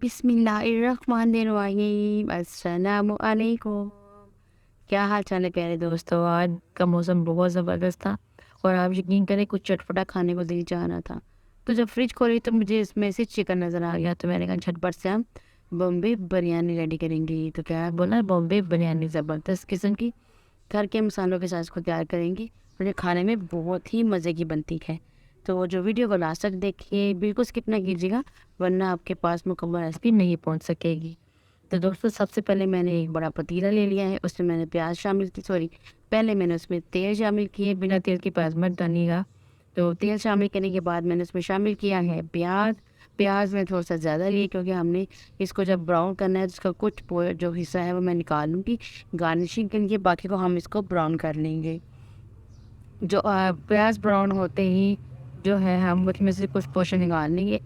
बिस्मिल्लाहिर्रहमानिर्रहीम अस्सलामु अलैकुम। क्या हाल चाल है प्यारे दोस्तों। आज का मौसम बहुत ज़बरदस्त था और आप यकीन करें कुछ चटपटा खाने को दिल चाह रहा था। तो जब फ्रिज खोली तो मुझे इसमें से चिकन नज़र आ गया, तो मैंने कहा झटपट से हम बॉम्बे बिरयानी रेडी करेंगे। तो क्या बोला, बॉम्बे बिरयानी ज़बरदस्त किस्म की घर के मसालों के साथ इसको तैयार करेंगे और ये खाने में बहुत ही मज़े की बनती है। तो जो वीडियो को लास्ट तक देखिए, बिल्कुल स्किप ना कीजिएगा, वरना आपके पास मुकम्मल रेसिपी नहीं पहुंच सकेगी। तो दोस्तों, सबसे पहले मैंने एक बड़ा पतीला ले लिया है, उसमें मैंने प्याज शामिल की, सॉरी, पहले मैंने उसमें तेल शामिल किए। बिना तेल के प्याज मत डालिएगा। तो तेल शामिल करने के बाद मैंने उसमें शामिल किया है प्याज। प्याज में थोड़ा सा ज़्यादा लिए क्योंकि हमने इसको जब ब्राउन करना है तो उसका कुछ जो हिस्सा है वो मैं निकालूंगी गार्निशिंग के लिए, बाकी को हम इसको ब्राउन कर लेंगे। जो प्याज ब्राउन होते ही जो है हम उसमें से कुछ पोर्शन निकाल लेंगे।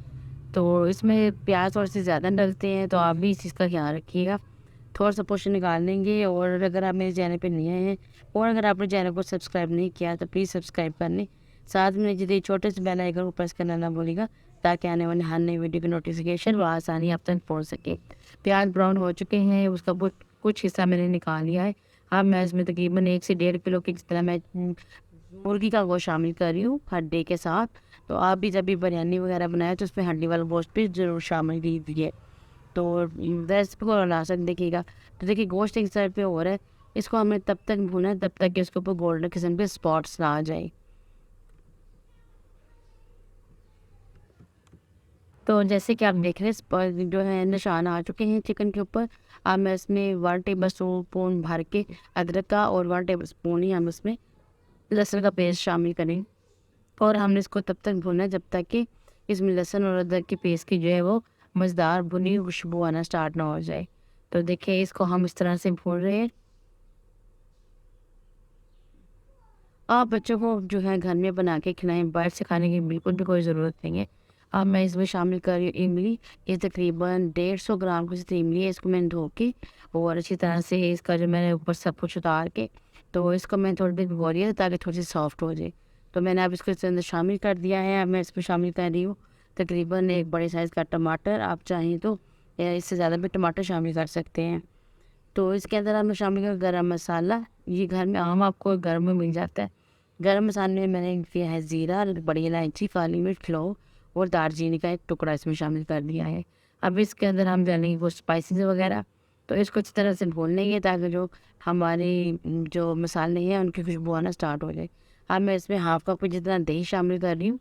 तो इसमें प्याज थोड़े से ज़्यादा डलते हैं, तो आप भी इस चीज़ का ख्याल रखिएगा। थोड़ा सा पोर्शन निकाल लेंगे। और अगर आप मेरे चैनल पे नए हैं और अगर आपने चैनल को सब्सक्राइब नहीं किया तो प्लीज़ सब्सक्राइब कर लें। साथ में यदि छोटे से बेल आइकन को प्रेस करना ना भूलिएगा, ताकि आने वाले हर नई वीडियो की नोटिफिकेशन वो आसानी आप तक पहुँच सके। प्याज ब्राउन हो चुके हैं, उसका कुछ हिस्सा मैंने निकाल लिया है। अब मैं इसमें तकरीबन 1 से 1.5 किलो की जितना मैं मुर्गी का गोश्त शामिल कर रही हूँ हड्डी के साथ। तो आप भी जब भी बिरयानी वगैरह बनाए तो उसमें हड्डी वाला गोश्त भी ज़रूर शामिल कीजिए। तो रेसिपी को लास्ट तक देखिएगा। तो देखिए गोश्त एक साइड पे हो रहा है, इसको हमें तब तक भूना है तब तक कि उसके ऊपर गोल्डन किस्म के स्पॉट्स ना आ जाए। तो जैसे कि आप देख रहे हैं जो है निशान आ चुके हैं चिकन के ऊपर। अब मैं इसमें 1 टेबल स्पून भर के अदरक का और 1 टेबल स्पून ही हम इसमें लहसुन का पेस्ट शामिल करें। और हमने इसको तब तक भूनना है जब तक कि इसमें लहसुन और अदरक की पेस्ट की जो है वो मज़ेदार भुनी हुई खुशबू आना स्टार्ट ना हो जाए। तो देखिए इसको हम इस तरह से भून रहे हैं। आप बच्चों को जो है घर में बना के खिलाएं, बाहर से खाने की बिल्कुल भी कोई ज़रूरत नहीं है। अब मैं इसमें शामिल कर रही हूँ इमली। ये तकरीबन 150 ग्राम की जितनी इमली है, इसको मैंने धो के और अच्छी तरह से इसका जो मैंने ऊपर सब कुछ उतार के, तो इसको मैं थोड़ी देर भिगो रही है ताकि थोड़ी सी सॉफ्ट हो जाए। तो मैंने अब इसको इसके अंदर शामिल कर दिया है। अब मैं इसमें शामिल कर रही हूँ तकरीबन एक बड़े साइज़ का टमाटर। आप चाहें तो इससे ज़्यादा भी टमाटर शामिल कर सकते हैं। तो इसके अंदर हमने शामिल किया गरम मसाला। ये घर में आम आपको घर में मिल जाता है। गरम मसाले में मैंने किया है ज़ीरा, बड़ी इलायची, काली मिर्च, लौंग और दालचीनी का एक टुकड़ा इसमें शामिल कर दिया है। अब इसके अंदर हम डालेंगे वो स्पाइसेस वगैरह। तो इसको अच्छी तरह से भून लेंगे ताकि जो हमारे जो मसाले हैं उनकी खुशबू आना स्टार्ट हो जाए। अब मैं इसमें हाफ कप जितना दही शामिल कर रही हूँ।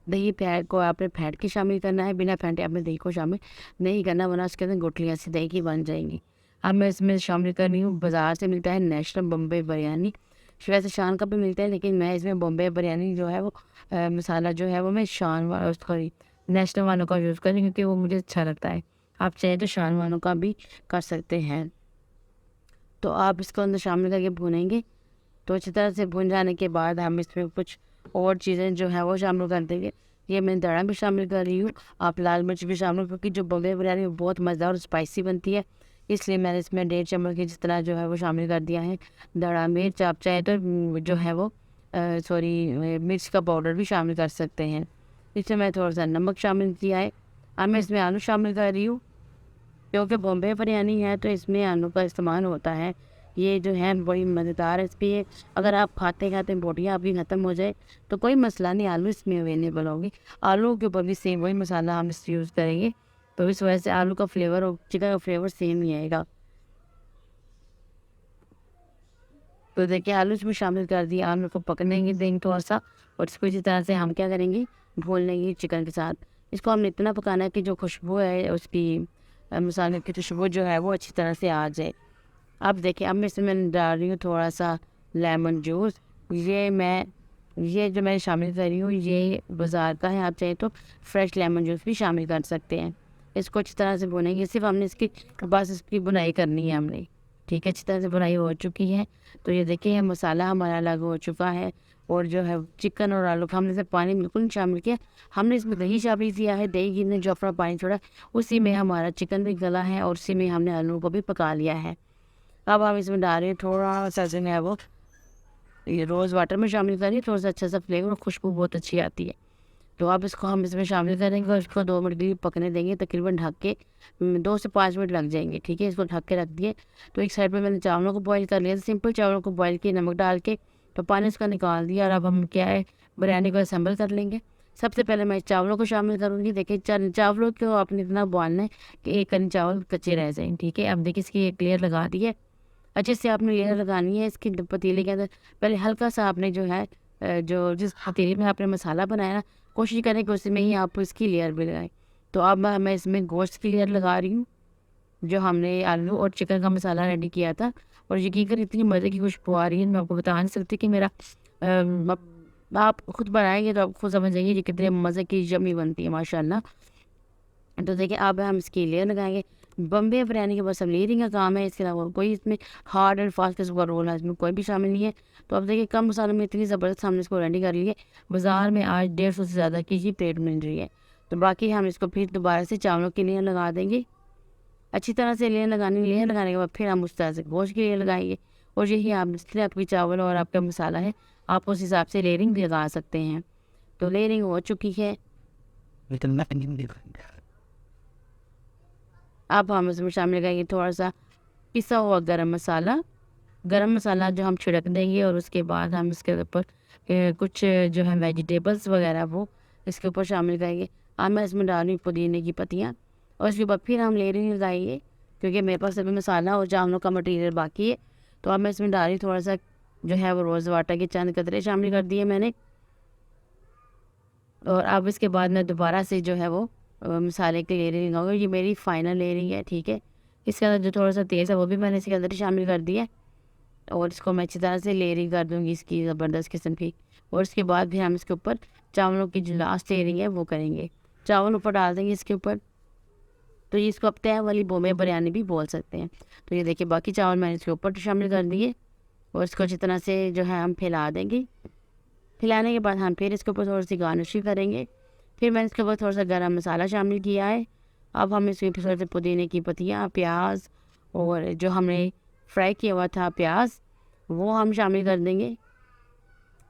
दही फेंट को आपने फेंट के शामिल करना है, बिना फेंटे आपने दही को शामिल नहीं करना, वरना उसके अंदर गुठलियाँ सी दही की बन जाएंगी। अब मैं इसमें शामिल कर रही हूँ, बाज़ार से मिलता है नेशनल बम्बई बिरयानी। वैसे शान का भी मिलता है, लेकिन मैं इसमें बॉम्बे बिरयानी जो है वो मसाला जो है वो मैं शान वाला सॉरी नेशनल वालों का यूज़ करें क्योंकि वो मुझे अच्छा लगता है। आप चाहे तो शान वालों का भी कर सकते हैं। तो आप इसको अंदर शामिल करके भूनेंगे। तो अच्छी तरह से भून जाने के बाद हम इसमें कुछ और चीज़ें जो है वो शामिल कर देंगे। ये मैं धड़ा भी शामिल कर रही हूँ, आप लाल मिर्च भी शामिल, क्योंकि जो बम्बई बिरयानी बहुत मज़ेदार और स्पाइसी बनती है, इसलिए मैंने इसमें 1.5 चम्मच के जितना जो है वो शामिल कर दिया है धड़ा मिर्च। आप चाहे तो जो है वो सॉरी मिर्च का पाउडर भी शामिल कर सकते हैं। इसमें मैं थोड़ा सा नमक शामिल किया है। अब मैं इसमें आलू शामिल कर रही हूँ, क्योंकि बॉम्बे बिरयानी है तो इसमें आलू का इस्तेमाल होता है। ये जो है बड़ी मज़ेदार रेसिपी है। अगर आप खाते खाते बोटियाँ आपकी ख़त्म हो जाए तो कोई मसला नहीं, आलू इसमें अवेलेबल होगी। आलू के ऊपर भी सेम वही मसाला हम इस यूज़ करेंगे, तो इस वजह से आलू का फ्लेवर और चिकन का फ्लेवर सेम ही आएगा। तो देखिए आलू इसमें शामिल कर दिया, आलू को पकने देंगे थोड़ा सा, और इसको इसी तरह से हम क्या करेंगे, भून लेंगे चिकन के साथ। इसको हमने इतना पकाना है कि जो खुशबू है उसकी मसाले की खुशबू जो है वो अच्छी तरह से आ जाए। अब देखिए अब मैं इसमें मैंने डाल रही हूँ थोड़ा सा लेमन जूस। ये जो मैं शामिल कर रही हूँ ये बाज़ार का है, आप चाहे तो फ्रेश लेमन जूस भी शामिल कर सकते हैं। इसको अच्छी तरह से भुनेंगे, सिर्फ हमने इसकी बस इसकी बुनाई करनी है हमने। ठीक है, अच्छी तरह से बुनाई हो चुकी है। तो ये देखिए मसाला हमारा अलग हो चुका है, और जो है चिकन और आलू का हमने से पानी बिल्कुल नहीं शामिल किया। हमने इसमें दही शामिल किया है, दही ने जो अपना पानी छोड़ा उसी में हमारा चिकन भी गला है और उसी में हमने आलू को भी पका लिया है। अब हम इसमें डाल रहे हैं थोड़ा सा जो है वो ये रोज़ वाटर में शामिल करिए, थोड़ा सा अच्छा सा फ्लेवर और खुशबू बहुत अच्छी आती है। तो अब इसको हम इसमें शामिल करेंगे और इसको 2 मिनट के लिए पकने देंगे, तकरीबन ढक के 2 से 5 मिनट लग जाएंगे। ठीक है, इसको ढक के रख दिए। तो एक साइड पे मैंने चावलों को बॉईल कर लिया, सिंपल चावलों को बॉईल किए नमक डाल के, तो पानी इसका निकाल दिया। और अब हम क्या है, बिरयानी को असेंबल कर लेंगे। सबसे पहले मैं चावलों को शामिल करूँगी। देखिए चावलों को आपने इतना बॉइलना है कि एक कनी चावल कच्चे रह जाएँ। ठीक है, अब देखिए इसकी एक लेयर लगा दी है। अच्छे से आपने लेयर लगानी है इसकी पतीले के अंदर। पहले हल्का सा आपने जो है जो जिस पतीले में आपने मसाला बनाया ना, कोशिश करें कि उसमें ही आप इसकी लेयर भी लगाएं। तो अब मैं इसमें गोश्त की लेयर लगा रही हूँ, जो हमने आलू और चिकन का मसाला रेडी किया था। और यकीन कर इतनी मज़े की खुशबू आ रही है, मैं आपको बता नहीं सकती कि मेरा आप खुद बनाएंगे तो आप खुद समझ जाएंगे कि कितने मज़े की यम्मी बनती है माशाल्लाह। तो देखिए अब हम इसकी लेयर लगाएंगे। बम्बे बिरयानी के बस अब लेयरिंग का काम है, इसके अलावा कोई इसमें हार्ड एंड फास्ट किस्म का रोल है इसमें कोई भी शामिल नहीं है। तो अब देखिए कम मसालों में इतनी ज़बरदस्त हमने इसको रेडी कर ली है। बाज़ार में आज 150 से ज़्यादा की ही प्लेट मिल रही है। तो बाकी हम इसको फिर दोबारा से चावलों की लेयर लगा देंगे। अच्छी तरह से लेयर लगाने के बाद फिर हम उस तरह से गोश्त की लेयर लगाएंगे। और यही आप जितने आपकी चावल और आपका मसाला है, आप उस हिसाब से लेयरिंग भी लगा सकते हैं। तो लेयरिंग हो चुकी है। अब हम इसमें शामिल करेंगे थोड़ा सा पिसा हुआ गरम मसाला जो हम छिड़क देंगे। और उसके बाद हम इसके ऊपर कुछ जो है वेजिटेबल्स वगैरह वो इसके ऊपर शामिल करेंगे। अब मैं इसमें डाल रही हूँ पुदीने की पत्तियाँ। और उसके बाद फिर हम लेयरिंग लगाएंगे, क्योंकि मेरे पास अभी मसाला और चावलों का मटेरियल बाकी है। तो अब मैं इसमें डाल रही थोड़ा सा जो है वो रोज़ वाटर के चंद कतरे शामिल कर दिए मैंने। और अब इसके बाद मैं दोबारा से जो है वो मसाले की लेयरिंग लगाऊंगा। ये मेरी फाइनल लेयरिंग है। ठीक है, इसके अंदर जो थोड़ा सा तेज़ है वो भी मैंने इसके अंदर ही शामिल कर दिया है। और इसको मैं अच्छी तरह से लेयरिंग कर दूंगी इसकी ज़बरदस्त किस्म की। और इसके बाद फिर हम इसके ऊपर चावलों की जो लास्ट लेयरिंग है वो करेंगे, चावल ऊपर डाल देंगे इसके ऊपर। तो ये इसको अब तय वाली बोमे बिरयानी भी बोल सकते हैं। तो ये देखिए बाकी चावल मैंने इसके ऊपर शामिल कर दिए। और इसको अच्छी तरह से जो है हम फैला देंगे। फैलाने के बाद हम फिर इसके ऊपर थोड़ी सी गार्निशिंग करेंगे। फिर मैंने इसके ऊपर थोड़ा सा गरम मसाला शामिल किया है। अब हम इसके ऊपर थोड़े से पुदीने की पत्तियाँ, प्याज और जो हमने फ्राई किया हुआ था प्याज, वो हम शामिल कर देंगे।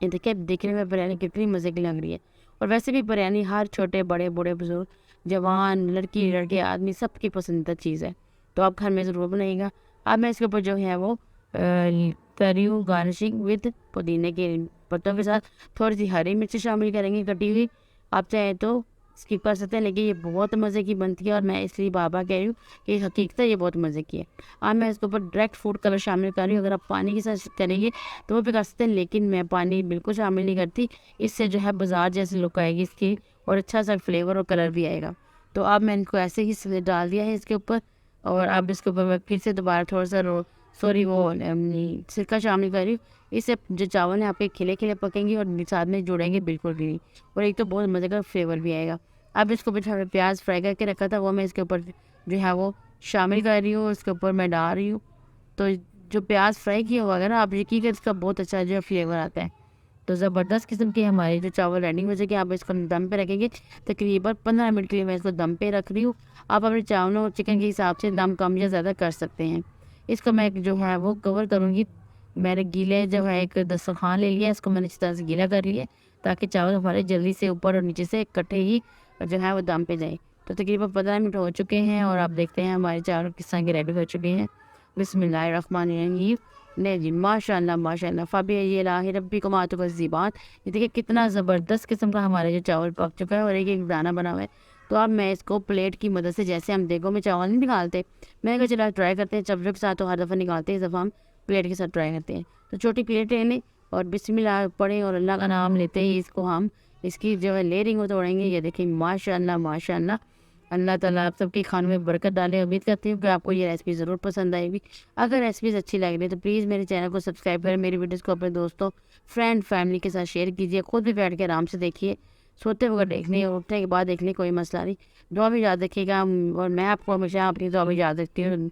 ये देखिए देखने में बिरयानी कितनी मज़े की लग रही है। और वैसे भी बिरयानी हर छोटे बड़े बूढ़े बुजुर्ग, जवान, लड़की लड़के, आदमी सबकी पसंदीदा चीज़ है। तो आप घर में ज़रूर बनाइएगा। अब मैं इसके ऊपर जो है वो करी हूँ गार्निशिंग विद पुदीने के पत्तों के साथ। थोड़ी सी हरी मिर्च शामिल करेंगे कटी हुई, आप चाहे तो स्किप कर सकते हैं, लेकिन ये बहुत मज़े की बनती है। और मैं इसलिए बाबा कह रही हूँ कि हकीकत ये बहुत मज़े की है। अब मैं इसके ऊपर डायरेक्ट फूड कलर शामिल कर रही हूँ। अगर आप पानी के साथ करेंगे तो वो भी कर सकते हैं, लेकिन मैं पानी बिल्कुल शामिल नहीं करती। इससे जो है बाजार जैसी लुक आएगी इसकी, और अच्छा सा फ्लेवर और कलर भी आएगा। तो अब मैंने इनको ऐसे ही डाल दिया है इसके ऊपर। और अब इसके ऊपर मैं फिर से दोबारा थोड़ा सा सिरका शामिल कर रही हूँ। इससे जो चावल है आपके खिले खिले पकेंगे और साथ में जुड़ेंगे बिल्कुल भी नहीं। और एक तो बहुत मज़े का फ्लेवर भी आएगा। अब इसके ऊपर प्याज फ्राई करके रखा था वो मैं इसके ऊपर जो है वो शामिल कर रही हूँ, इसके ऊपर मैं डाल रही हूँ। तो जो प्याज फ्राई किया हुआ है ना, आप यकीन करें इसका बहुत अच्छा जो फ्लेवर आता है। तो ज़बरदस्त किस्म के हमारे जो चावल रेडी हो जाएंगे। आप इसको दम पे रखेंगे, तकरीबन 15 मिनट के लिए मैं इसको दम पे रख रही हूँ। आप अपने चावलों और चिकन के हिसाब से दम कम या ज़्यादा कर सकते हैं। इसको मैं जो है वो कवर करूँगी। मैंने गीले जो है एक दस्तरखान ले लिया, इसको मैंने इस तरह से गीला कर लिया ताकि चावल हमारे जल्दी से ऊपर और नीचे से इकट्ठे ही जो है वो दम पे जाए। तो तकरीबन 15 मिनट हो चुके हैं और आप देखते हैं हमारे चावल किस तरह के रेडी हो चुके हैं। बिस्मिल्लाहिर्रहमानिर्रहीम। नहीं जी माशाल्लाह माशाल्लाह फ़बिय्यिल्लाहि रब्बिकुम आतुकज़्ज़िबान। ये देखिए कितना ज़बरदस्त किस्म का हमारे जो चावल पक चुका है और एक एक दाना बना हुआ है। तो अब मैं इसको प्लेट की मदद से, जैसे हम देगों में चावल नहीं निकालते, मैं कहा चला ट्राई करते हैं चपड़े के साथ, तो हर दफ़ा निकालते हैं, इस दफ़ा हम प्लेट के साथ ट्राई करते हैं। तो छोटी प्लेट लेने और बिस्मिल्लाह पढ़ें और अल्लाह का नाम लेते ही इसको हम इसकी जो है लेयरिंग को तोड़ेंगे। ये देखिए माशाल्लाह माशाल्लाह। अल्लाह ताला आप सबके खानों में बरकत डाले। उम्मीद करती हूँ कि आपको ये रेसिपी ज़रूर पसंद आएगी। अगर रेसिपीज़ अच्छी लग रही है तो प्लीज़ मेरे चैनल को सब्सक्राइब करें, मेरी वीडियोज़ को अपने दोस्तों, फ्रेंड, फैमिली के साथ शेयर कीजिए। खुद भी बैठ के आराम से देखिए, सोते वक्त देखने और उठने के बाद देखने कोई मसला नहीं। दुआ भी याद रखिएगा और मैं आपको हमेशा अपनी दुआ भी याद रखती हूँ।